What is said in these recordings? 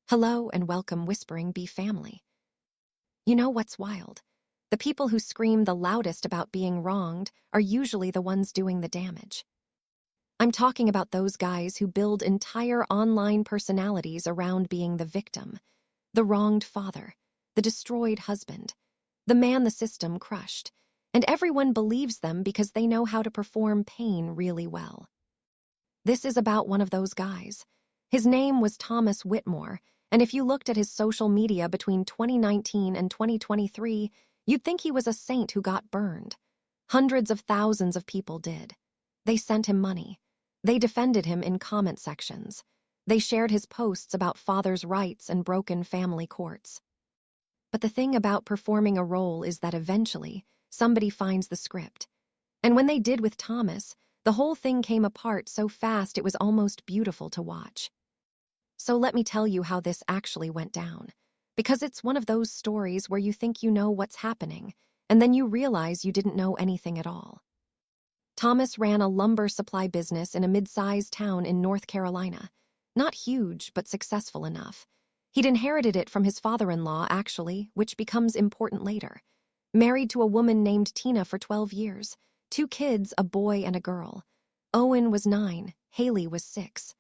Hello and welcome, Whispering Bee family. You know what's wild? The people who scream the loudest about being wronged are usually the ones doing the damage. I'm talking about those guys who build entire online personalities around being the victim, the wronged father, the destroyed husband, the man the system crushed, and everyone believes them because they know how to perform pain really well. This is about one of those guys. His name was Thomas Whitmore, and if you looked at his social media between 2019 and 2023, you'd think he was a saint who got burned. Hundreds of thousands of people did. They sent him money. They defended him in comment sections. They shared his posts about fathers' rights and broken family courts. But the thing about performing a role is that eventually, somebody finds the script. And when they did with Thomas, the whole thing came apart so fast it was almost beautiful to watch. So let me tell you how this actually went down, because it's one of those stories where you think you know what's happening, and then you realize you didn't know anything at all. Thomas ran a lumber supply business in a mid-sized town in North Carolina. Not huge, but successful enough. He'd inherited it from his father-in-law, actually, which becomes important later. Married to a woman named Tina for 12 years. 2 kids, a boy and a girl. Owen was 9, Haley was 6.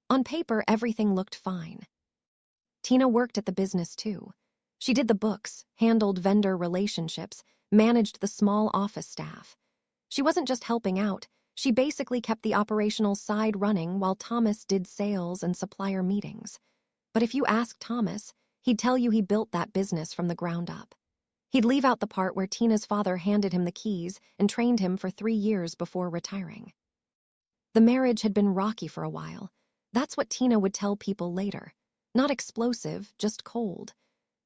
On paper, everything looked fine. Tina worked at the business too. She did the books, handled vendor relationships, managed the small office staff. She wasn't just helping out, she basically kept the operational side running while Thomas did sales and supplier meetings. But if you ask Thomas, he'd tell you he built that business from the ground up. He'd leave out the part where Tina's father handed him the keys and trained him for 3 years before retiring. The marriage had been rocky for a while. That's what Tina would tell people later. Not explosive, just cold.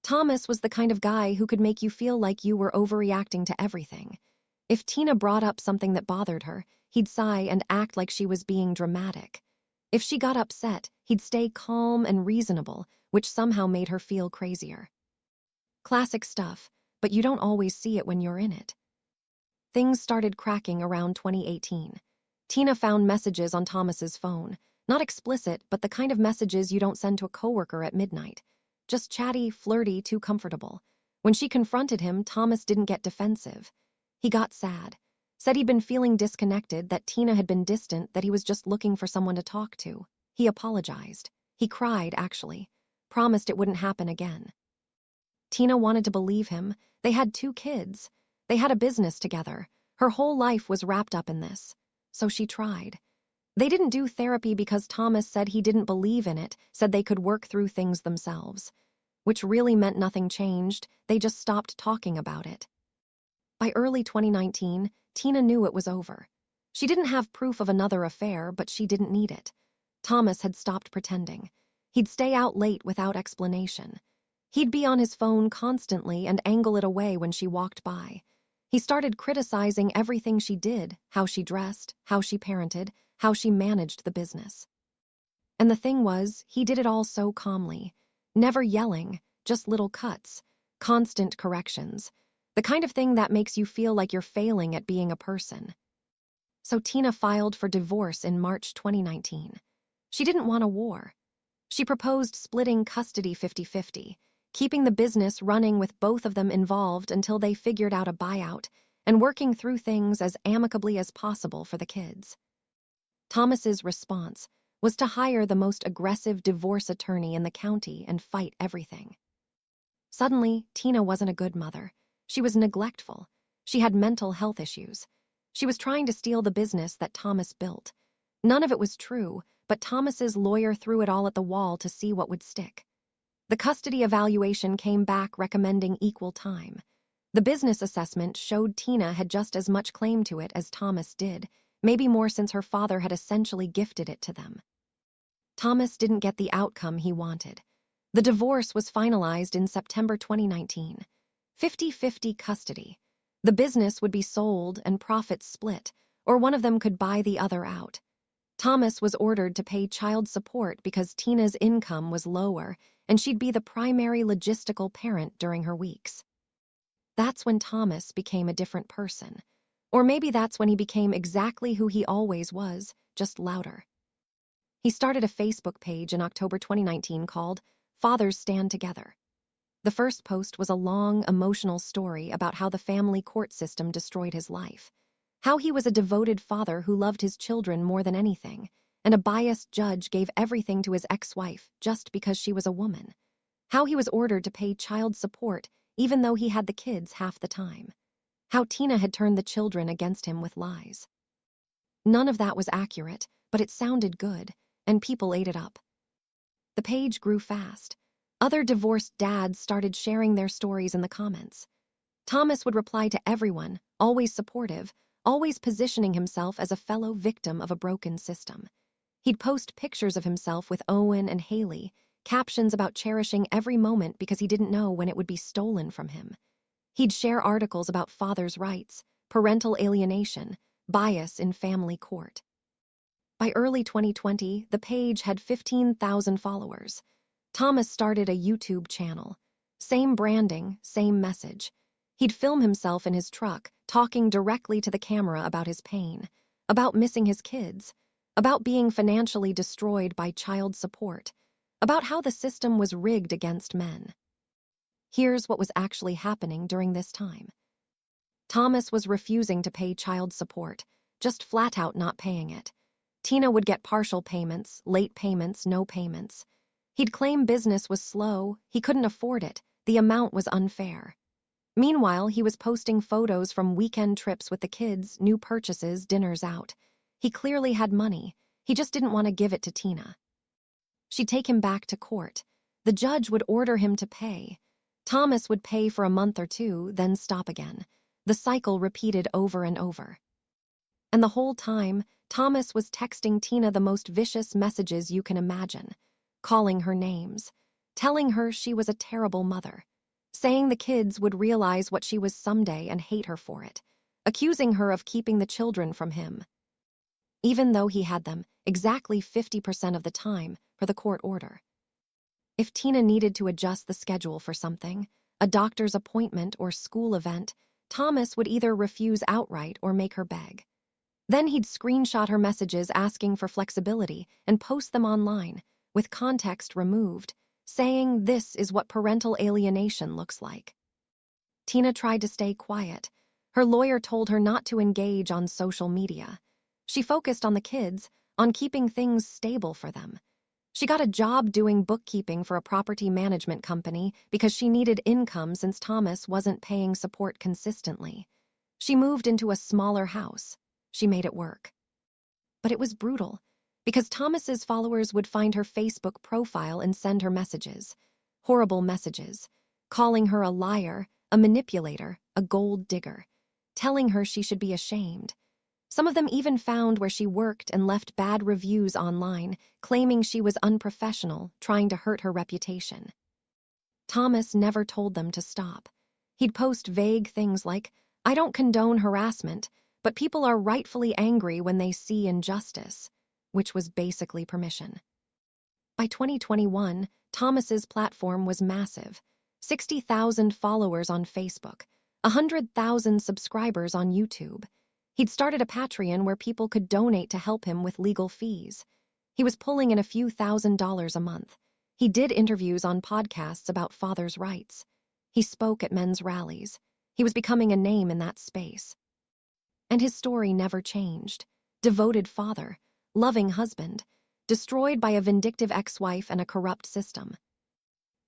Thomas was the kind of guy who could make you feel like you were overreacting to everything. If Tina brought up something that bothered her, he'd sigh and act like she was being dramatic. If she got upset, he'd stay calm and reasonable, which somehow made her feel crazier. Classic stuff, but you don't always see it when you're in it. Things started cracking around 2018. Tina found messages on Thomas's phone. Not explicit, but the kind of messages you don't send to a coworker at midnight. Just chatty, flirty, too comfortable. When she confronted him, Thomas didn't get defensive. He got sad. Said he'd been feeling disconnected, that Tina had been distant, that he was just looking for someone to talk to. He apologized. He cried, actually. Promised it wouldn't happen again. Tina wanted to believe him. They had 2 kids. They had a business together. Her whole life was wrapped up in this. So she tried. They didn't do therapy because Thomas said he didn't believe in it, said they could work through things themselves. Which really meant nothing changed, they just stopped talking about it. By early 2019, Tina knew it was over. She didn't have proof of another affair, but she didn't need it. Thomas had stopped pretending. He'd stay out late without explanation. He'd be on his phone constantly and angle it away when she walked by. He started criticizing everything she did, how she dressed, how she parented, how she managed the business. And the thing was, he did it all so calmly. Never yelling, just little cuts, constant corrections. The kind of thing that makes you feel like you're failing at being a person. So Tina filed for divorce in March 2019. She didn't want a war. She proposed splitting custody 50-50, keeping the business running with both of them involved until they figured out a buyout, and working through things as amicably as possible for the kids. Thomas's response was to hire the most aggressive divorce attorney in the county and fight everything. Suddenly, Tina wasn't a good mother. She was neglectful. She had mental health issues. She was trying to steal the business that Thomas built. None of it was true, but Thomas's lawyer threw it all at the wall to see what would stick. The custody evaluation came back recommending equal time. The business assessment showed Tina had just as much claim to it as Thomas did, maybe more since her father had essentially gifted it to them. Thomas didn't get the outcome he wanted. The divorce was finalized in September 2019. 50-50 custody. The business would be sold and profits split, or one of them could buy the other out. Thomas was ordered to pay child support because Tina's income was lower, and she'd be the primary logistical parent during her weeks. That's when Thomas became a different person. Or maybe that's when he became exactly who he always was, just louder. He started a Facebook page in October 2019 called Fathers Stand Together. The first post was a long, emotional story about how the family court system destroyed his life. How he was a devoted father who loved his children more than anything, and a biased judge gave everything to his ex-wife just because she was a woman. How he was ordered to pay child support even though he had the kids half the time. How Tina had turned the children against him with lies. None of that was accurate, but it sounded good, and people ate it up. The page grew fast. Other divorced dads started sharing their stories in the comments. Thomas would reply to everyone, always supportive, always positioning himself as a fellow victim of a broken system. He'd post pictures of himself with Owen and Haley, captions about cherishing every moment because he didn't know when it would be stolen from him. He'd share articles about fathers' rights, parental alienation, bias in family court. By early 2020, the page had 15,000 followers. Thomas started a YouTube channel. Same branding, same message. He'd film himself in his truck, talking directly to the camera about his pain, about missing his kids, about being financially destroyed by child support, about how the system was rigged against men. Here's what was actually happening during this time. Thomas was refusing to pay child support, just flat out not paying it. Tina would get partial payments, late payments, no payments. He'd claim business was slow, he couldn't afford it, the amount was unfair. Meanwhile, he was posting photos from weekend trips with the kids, new purchases, dinners out. He clearly had money, he just didn't want to give it to Tina. She'd take him back to court. The judge would order him to pay. Thomas would pay for a month or two, then stop again. The cycle repeated over and over. And the whole time, Thomas was texting Tina the most vicious messages you can imagine, calling her names, telling her she was a terrible mother, saying the kids would realize what she was someday and hate her for it, accusing her of keeping the children from him, even though he had them exactly 50% of the time per the court order. If Tina needed to adjust the schedule for something, a doctor's appointment or school event, Thomas would either refuse outright or make her beg. Then he'd screenshot her messages asking for flexibility and post them online, with context removed, saying this is what parental alienation looks like. Tina tried to stay quiet. Her lawyer told her not to engage on social media. She focused on the kids, on keeping things stable for them. She got a job doing bookkeeping for a property management company because she needed income since Thomas wasn't paying support consistently. She moved into a smaller house. She made it work. But it was brutal, because Thomas's followers would find her Facebook profile and send her messages, horrible messages, calling her a liar, a manipulator, a gold digger, telling her she should be ashamed. Some of them even found where she worked and left bad reviews online, claiming she was unprofessional, trying to hurt her reputation. Thomas never told them to stop. He'd post vague things like, "I don't condone harassment, but people are rightfully angry when they see injustice," which was basically permission. By 2021, Thomas's platform was massive. 60,000 followers on Facebook, 100,000 subscribers on YouTube. He'd started a Patreon where people could donate to help him with legal fees. He was pulling in a few $1,000s a month. He did interviews on podcasts about fathers' rights. He spoke at men's rallies. He was becoming a name in that space. And his story never changed. Devoted father, loving husband, destroyed by a vindictive ex-wife and a corrupt system.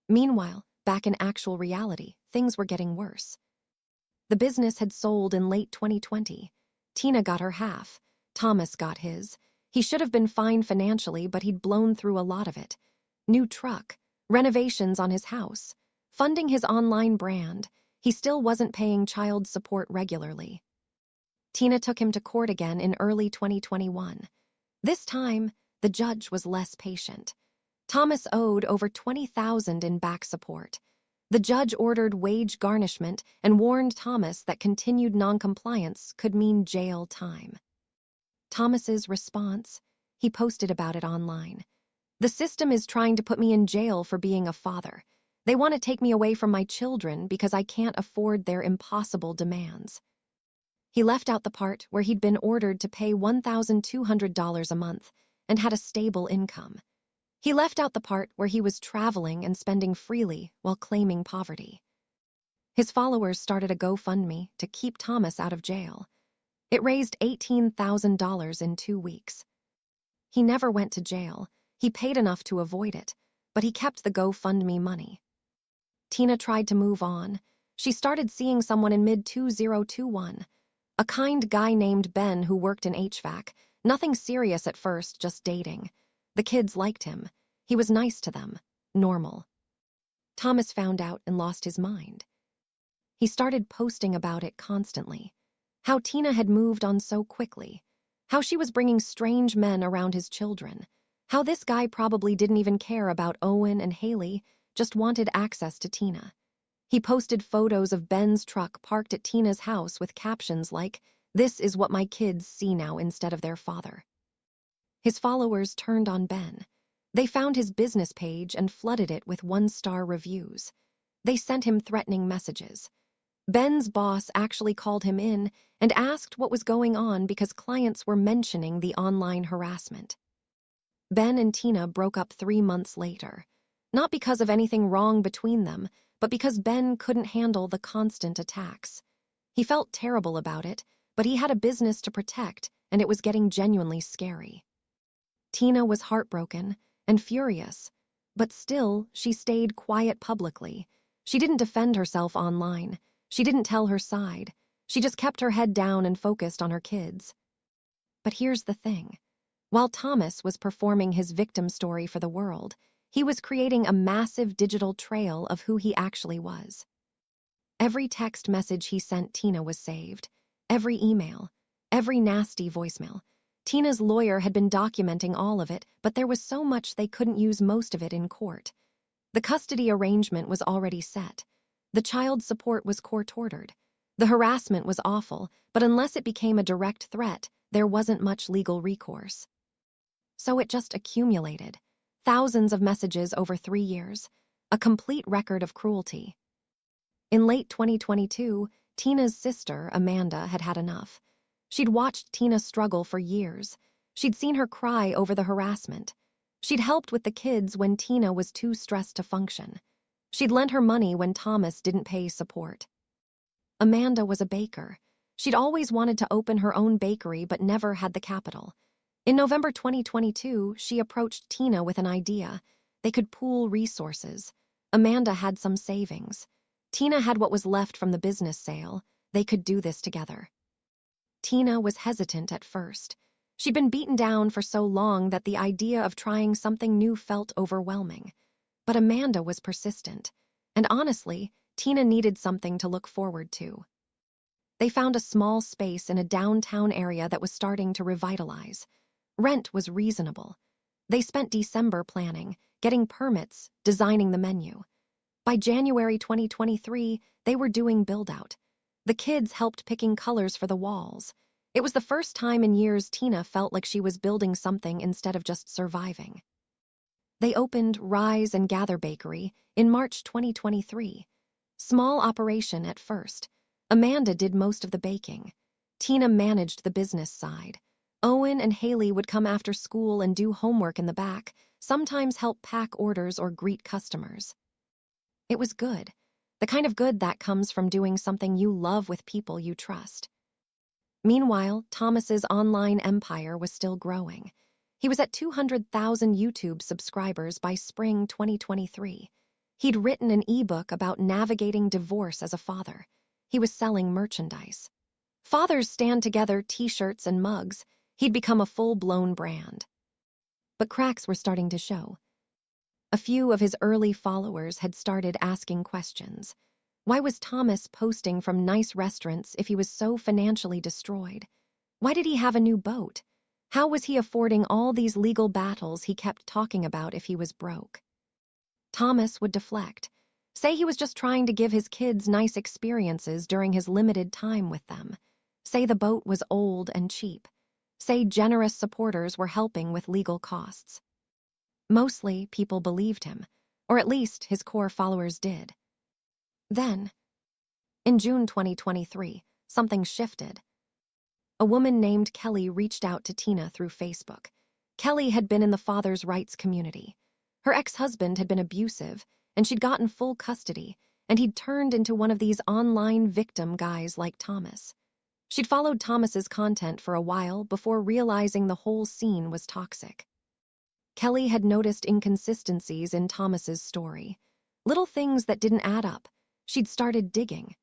Meanwhile, back in actual reality, things were getting worse. The business had sold in late 2020. Tina got her half. Thomas got his. He should have been fine financially, but he'd blown through a lot of it. New truck, renovations on his house, funding his online brand. He still wasn't paying child support regularly. Tina took him to court again in early 2021. This time, the judge was less patient. Thomas owed over $20,000 in back support. The judge ordered wage garnishment and warned Thomas that continued noncompliance could mean jail time. Thomas's response? He posted about it online. "The system is trying to put me in jail for being a father. They want to take me away from my children because I can't afford their impossible demands." He left out the part where he'd been ordered to pay $1,200 a month and had a stable income. He left out the part where he was traveling and spending freely while claiming poverty. His followers started a GoFundMe to keep Thomas out of jail. It raised $18,000 in 2 weeks. He never went to jail. He paid enough to avoid it, but he kept the GoFundMe money. Tina tried to move on. She started seeing someone in mid-2021, a kind guy named Ben who worked in HVAC. Nothing serious at first, just dating. The kids liked him. He was nice to them. Normal. Thomas found out and lost his mind. He started posting about it constantly. How Tina had moved on so quickly. How she was bringing strange men around his children. How this guy probably didn't even care about Owen and Haley, just wanted access to Tina. He posted photos of Ben's truck parked at Tina's house with captions like, "This is what my kids see now instead of their father." His followers turned on Ben. They found his business page and flooded it with 1-star reviews. They sent him threatening messages. Ben's boss actually called him in and asked what was going on because clients were mentioning the online harassment. Ben and Tina broke up 3 months later. Not because of anything wrong between them, but because Ben couldn't handle the constant attacks. He felt terrible about it, but he had a business to protect, and it was getting genuinely scary. Tina was heartbroken and furious, but still, she stayed quiet publicly. She didn't defend herself online. She didn't tell her side. She just kept her head down and focused on her kids. But here's the thing. While Thomas was performing his victim story for the world, he was creating a massive digital trail of who he actually was. Every text message he sent Tina was saved. Every email. Every nasty voicemail. Tina's lawyer had been documenting all of it, but there was so much they couldn't use most of it in court. The custody arrangement was already set. The child support was court-ordered. The harassment was awful, but unless it became a direct threat, there wasn't much legal recourse. So it just accumulated. Thousands of messages over 3 years. A complete record of cruelty. In late 2022, Tina's sister, Amanda, had had enough. She'd watched Tina struggle for years. She'd seen her cry over the harassment. She'd helped with the kids when Tina was too stressed to function. She'd lent her money when Thomas didn't pay support. Amanda was a baker. She'd always wanted to open her own bakery but never had the capital. In November 2022, she approached Tina with an idea. They could pool resources. Amanda had some savings. Tina had what was left from the business sale. They could do this together. Tina was hesitant at first. She'd been beaten down for so long that the idea of trying something new felt overwhelming. But Amanda was persistent. And honestly, Tina needed something to look forward to. They found a small space in a downtown area that was starting to revitalize. Rent was reasonable. They spent December planning, getting permits, designing the menu. By January 2023, they were doing build-out. The kids helped picking colors for the walls. It was the first time in years Tina felt like she was building something instead of just surviving. They opened Rise and Gather Bakery in March 2023. Small operation at first. Amanda did most of the baking. Tina managed the business side. Owen and Haley would come after school and do homework in the back, sometimes help pack orders or greet customers. It was good. The kind of good that comes from doing something you love with people you trust. Meanwhile, Thomas's online empire was still growing. He was at 200,000 YouTube subscribers by spring 2023. He'd written an ebook about navigating divorce as a father. He was selling merchandise. Fathers Stand Together t-shirts and mugs. He'd become a full-blown brand. But cracks were starting to show. A few of his early followers had started asking questions. Why was Thomas posting from nice restaurants if he was so financially destroyed? Why did he have a new boat? How was he affording all these legal battles he kept talking about if he was broke? Thomas would deflect, say he was just trying to give his kids nice experiences during his limited time with them, say the boat was old and cheap, say generous supporters were helping with legal costs. Mostly, people believed him, or at least his core followers did. Then, in June 2023, something shifted. A woman named Kelly reached out to Tina through Facebook. Kelly had been in the father's rights community. Her ex-husband had been abusive, and she'd gotten full custody, and he'd turned into one of these online victim guys like Thomas. She'd followed Thomas's content for a while before realizing the whole scene was toxic. Kelly had noticed inconsistencies in Thomas's story. Little things that didn't add up. She'd started digging.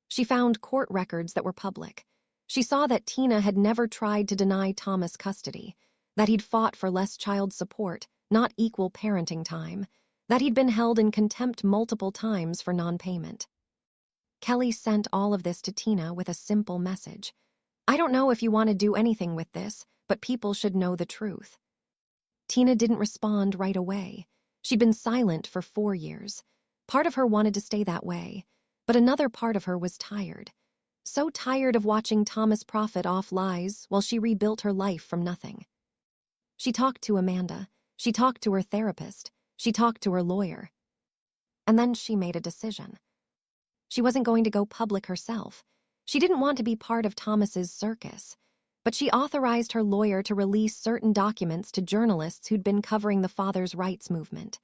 She found court records that were public. She saw that Tina had never tried to deny Thomas custody, that he'd fought for less child support, not equal parenting time, that he'd been held in contempt multiple times for non-payment. Kelly sent all of this to Tina with a simple message. "I don't know if you want to do anything with this, but people should know the truth." Tina didn't respond right away. She'd been silent for 4 years. Part of her wanted to stay that way, but another part of her was tired. So tired of watching Thomas profit off lies while she rebuilt her life from nothing. She talked to Amanda. She talked to her therapist. She talked to her lawyer. And then she made a decision. She wasn't going to go public herself. She didn't want to be part of Thomas's circus. But she authorized her lawyer to release certain documents to journalists who'd been covering the father's rights movement.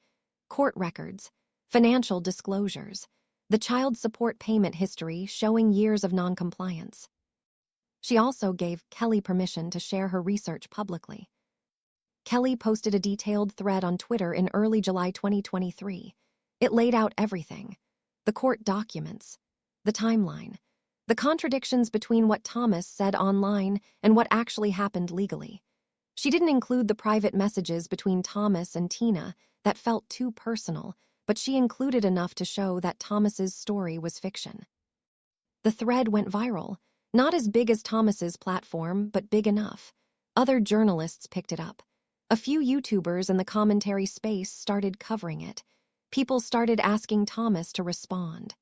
Court records, financial disclosures, the child support payment history showing years of noncompliance. She also gave Kelly permission to share her research publicly. Kelly posted a detailed thread on Twitter in early July 2023. It laid out everything: the court documents, the timeline, the contradictions between what Thomas said online and what actually happened legally. She didn't include the private messages between Thomas and Tina that felt too personal, but she included enough to show that Thomas's story was fiction. The thread went viral, not as big as Thomas's platform, but big enough. Other journalists picked it up. A few YouTubers in the commentary space started covering it. People started asking Thomas to respond.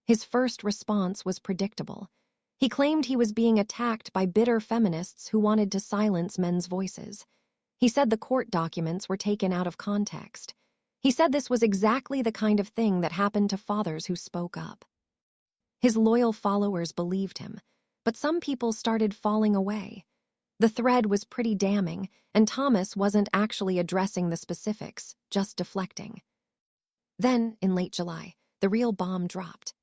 His first response was predictable. He claimed he was being attacked by bitter feminists who wanted to silence men's voices. He said the court documents were taken out of context. He said this was exactly the kind of thing that happened to fathers who spoke up. His loyal followers believed him, but some people started falling away. The thread was pretty damning, and Thomas wasn't actually addressing the specifics, just deflecting. Then, in late July, the real bomb dropped.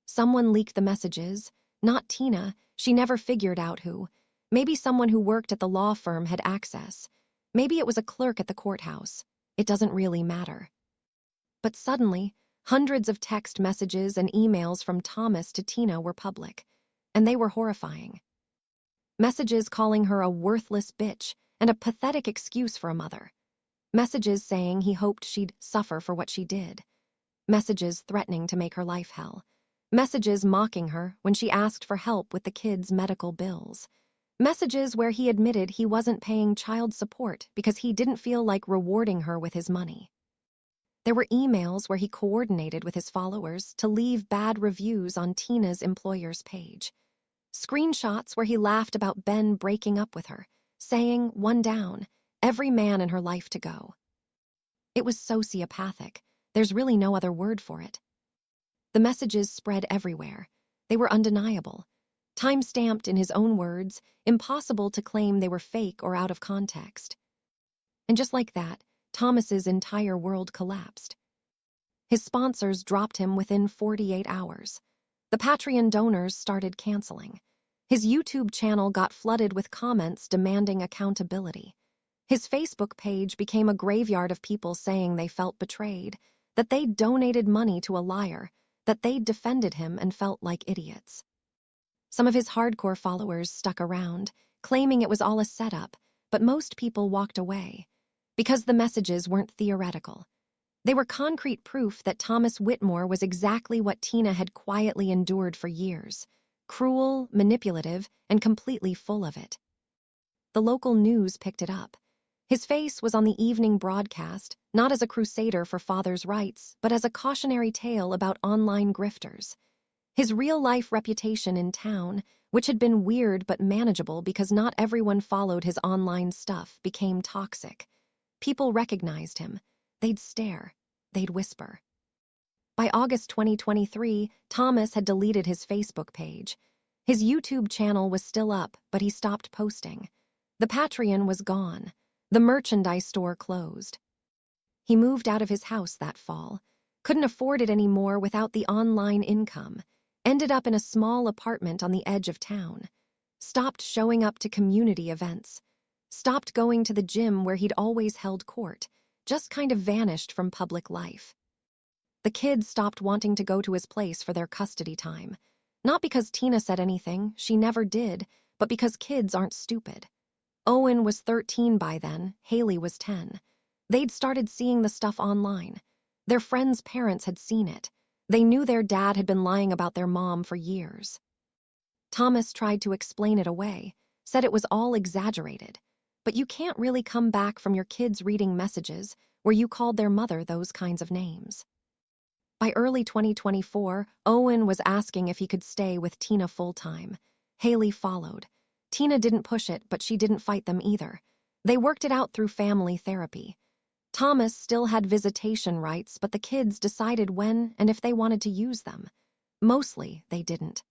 Someone leaked the messages. Not Tina, she never figured out who. Maybe someone who worked at the law firm had access. Maybe it was a clerk at the courthouse. It doesn't really matter. But suddenly, hundreds of text messages and emails from Thomas to Tina were public, and they were horrifying. Messages calling her a worthless bitch and a pathetic excuse for a mother. Messages saying he hoped she'd suffer for what she did. Messages threatening to make her life hell. Messages mocking her when she asked for help with the kids' medical bills. Messages where he admitted he wasn't paying child support because he didn't feel like rewarding her with his money. There were emails where he coordinated with his followers to leave bad reviews on Tina's employer's page. Screenshots where he laughed about Ben breaking up with her, saying, "One down, every man in her life to go." It was sociopathic. There's really no other word for it. The messages spread everywhere. They were undeniable. Time-stamped in his own words, impossible to claim they were fake or out of context. And just like that, Thomas's entire world collapsed. His sponsors dropped him within 48 hours. The Patreon donors started canceling. His YouTube channel got flooded with comments demanding accountability. His Facebook page became a graveyard of people saying they felt betrayed, that they'd donated money to a liar, that they'd defended him and felt like idiots. Some of his hardcore followers stuck around, claiming it was all a setup, but most people walked away, because the messages weren't theoretical. They were concrete proof that Thomas Whitmore was exactly what Tina had quietly endured for years: cruel, manipulative, and completely full of it. The local news picked it up. His face was on the evening broadcast, not as a crusader for fathers' rights, but as a cautionary tale about online grifters. His real-life reputation in town, which had been weird but manageable because not everyone followed his online stuff, became toxic. People recognized him. They'd stare. They'd whisper. By August 2023, Thomas had deleted his Facebook page. His YouTube channel was still up, but he stopped posting. The Patreon was gone. The merchandise store closed. He moved out of his house that fall, couldn't afford it anymore without the online income, ended up in a small apartment on the edge of town, stopped showing up to community events, stopped going to the gym where he'd always held court, just kind of vanished from public life. The kids stopped wanting to go to his place for their custody time, not because Tina said anything, she never did, but because kids aren't stupid. Owen was 13 by then, Haley was 10. They'd started seeing the stuff online. Their friends' parents had seen it. They knew their dad had been lying about their mom for years. Thomas tried to explain it away, said it was all exaggerated. But you can't really come back from your kids reading messages where you called their mother those kinds of names. By early 2024, Owen was asking if he could stay with Tina full-time. Haley followed. Tina didn't push it, but she didn't fight them either. They worked it out through family therapy. Thomas still had visitation rights, but the kids decided when and if they wanted to use them. Mostly, they didn't.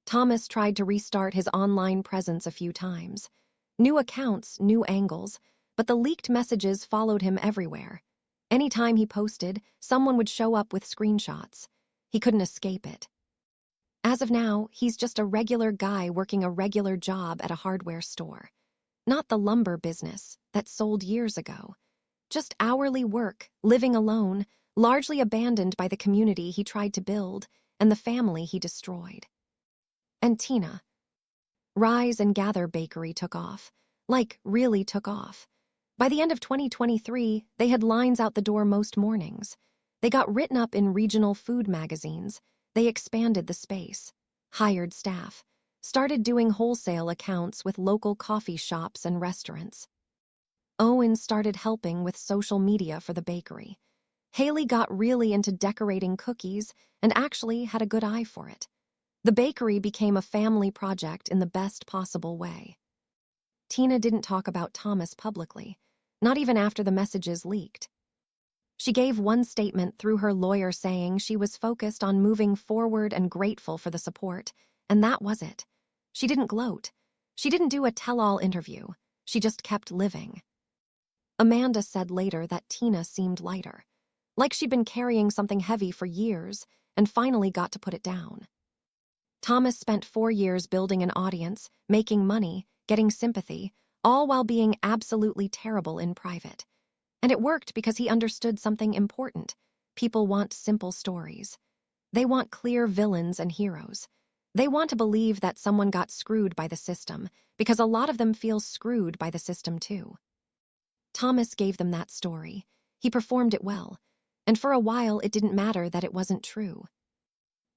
Thomas tried to restart his online presence a few times. New accounts, new angles, but the leaked messages followed him everywhere. Anytime he posted, someone would show up with screenshots. He couldn't escape it. As of now, he's just a regular guy working a regular job at a hardware store. Not the lumber business that sold years ago. Just hourly work, living alone, largely abandoned by the community he tried to build and the family he destroyed. And Tina. Rise and Gather Bakery took off. Like, really took off. By the end of 2023, they had lines out the door most mornings. They got written up in regional food magazines. They expanded the space, hired staff, started doing wholesale accounts with local coffee shops and restaurants. Owen started helping with social media for the bakery. Haley got really into decorating cookies and actually had a good eye for it. The bakery became a family project in the best possible way. Tina didn't talk about Thomas publicly, not even after the messages leaked. She gave one statement through her lawyer saying she was focused on moving forward and grateful for the support, and that was it. She didn't gloat. She didn't do a tell-all interview. She just kept living. Amanda said later that Tina seemed lighter, like she'd been carrying something heavy for years and finally got to put it down. Thomas spent 4 years building an audience, making money, getting sympathy, all while being absolutely terrible in private. And it worked because he understood something important. People want simple stories. They want clear villains and heroes. They want to believe that someone got screwed by the system, because a lot of them feel screwed by the system too. Thomas gave them that story. He performed it well, and for a while it didn't matter that it wasn't true.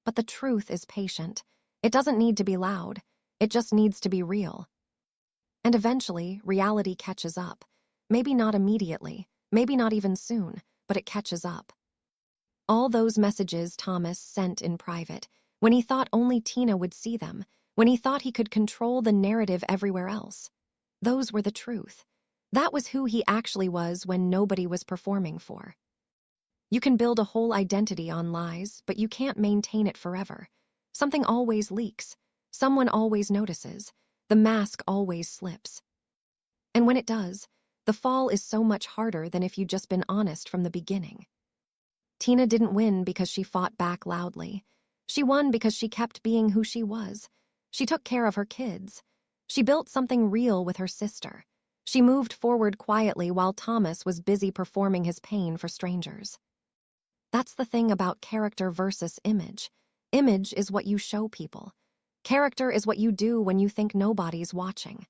But the truth is patient. It doesn't need to be loud. It just needs to be real. And eventually, reality catches up. Maybe not immediately, maybe not even soon, but it catches up. All those messages Thomas sent in private, when he thought only Tina would see them, when he thought he could control the narrative everywhere else, those were the truth. That was who he actually was when nobody was performing for. You can build a whole identity on lies, but you can't maintain it forever. Something always leaks. Someone always notices. The mask always slips. And when it does, the fall is so much harder than if you'd just been honest from the beginning. Tina didn't win because she fought back loudly. She won because she kept being who she was. She took care of her kids. She built something real with her sister. She moved forward quietly while Thomas was busy performing his pain for strangers. That's the thing about character versus image. Image is what you show people. Character is what you do when you think nobody's watching.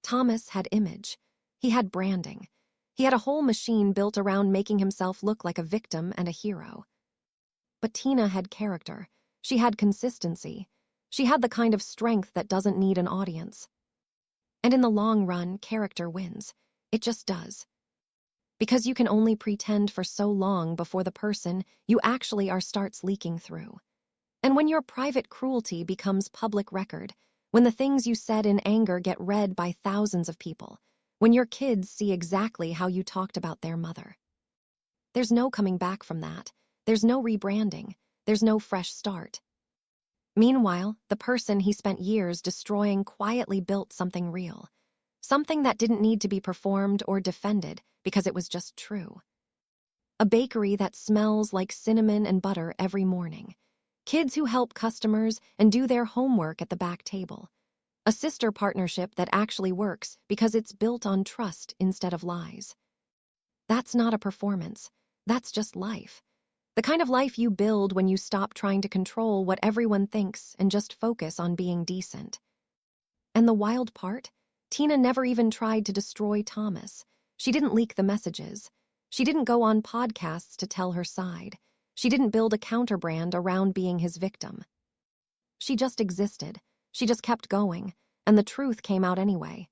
Thomas had image. He had branding. He had a whole machine built around making himself look like a victim and a hero. But Tina had character. She had consistency. She had the kind of strength that doesn't need an audience. And in the long run, character wins. It just does. Because you can only pretend for so long before the person you actually are starts leaking through. And when your private cruelty becomes public record, when the things you said in anger get read by thousands of people, when your kids see exactly how you talked about their mother. There's no coming back from that. There's no rebranding. There's no fresh start. Meanwhile, the person he spent years destroying quietly built something real. Something that didn't need to be performed or defended because it was just true. A bakery that smells like cinnamon and butter every morning. Kids who help customers and do their homework at the back table. A sister partnership that actually works because it's built on trust instead of lies. That's not a performance. That's just life. The kind of life you build when you stop trying to control what everyone thinks and just focus on being decent. And the wild part? Tina never even tried to destroy Thomas. She didn't leak the messages. She didn't go on podcasts to tell her side. She didn't build a counterbrand around being his victim. She just existed. She just kept going, and the truth came out anyway.